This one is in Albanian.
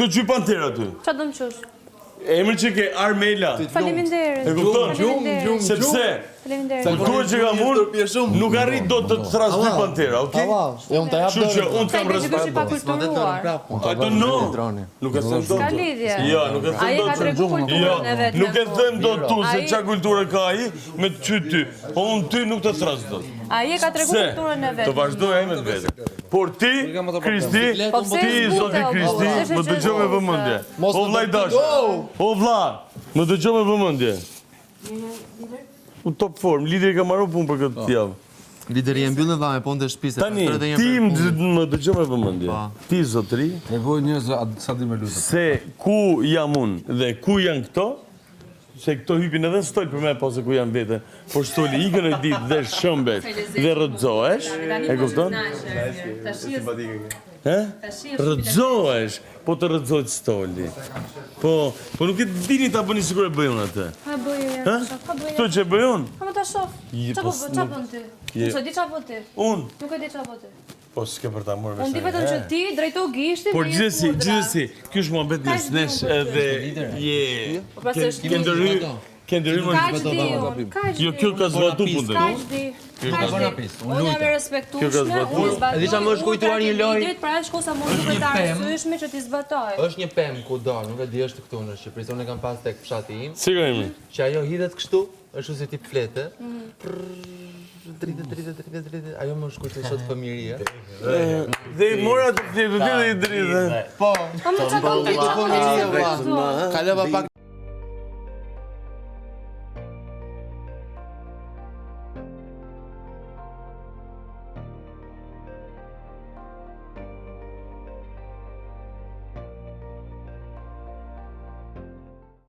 këtë gjy pantera ty. Qa do më qush? Emri që ke Armela. Faleminderit. E kupton? Sepse kultura që kam unë nuk arrit do të thras dy pantera, okay? Unë të jap Kështu që unë Sa kam i që kështë i pa kulturuar. I don't know. Nuk e them dot. Ka lidhje. Jo, nuk e them Aje ka dot. tregu kulturën e vetë. Nuk e them dot tu se çka kulturë ka ai me ty. Po unë ty nuk të thras dot. Aje ka tregu kulturën e vetë. Të vazhdoj me vetë. Por ti, Kristi, ti zoti Kristi, më dëgjoj me vëmendje. O vllai dash. O vlla, më dëgjoj me vëmendje. U top form, lideri ka marrë punë për këtë javë. Lideri e mbyllën dha me punë të shtëpisë. Tani, ti më dëgjoj me vëmendje. Ti zotëri, Nevoj njerëz sa di më lutem. se ku jam unë dhe ku janë këto, se këto hypin edhe në stol për me po se ku janë vete, por stoli ikën e ditë dhe shëmbet dhe rëdzohesh, e kupton? Rëdzohesh, po të rëdzohet stoli. Po nuk e dini ta bëni sikur e bëjon atë. Ha bëjë, Ha? Këto që bëjon? Ha më ta shoh. Qa bën ti? Nuk e di qa bën ti. Unë? Nuk e di qa bën ti. Po s'ke për ta morë vesh. Unë di vetëm që ti drejto gishtin Por gjithësi, kjo është muhabet mes nesh edhe je. Ke ndërhyr më Kaq di unë. Jo, kjo ka zbatu punën. Kaq di. Unë jam e respektueshme, unë zbatoj. Edhe çam është kujtuar një lojë. Pra shko sa mund duhet të arsyeshme që ti zbatoj. Është një pemë ku do, nuk e di është këtu në Shqipëri, unë e kam pas tek fshati im. Si ka imi? Që ajo hidhet kështu, është si tip flete. Dritë, ajo më shkujtoi sot fëmijëria. Dhe i mora të fletë, dhe i dritë. Po. Po më çfarë do të Kalova pak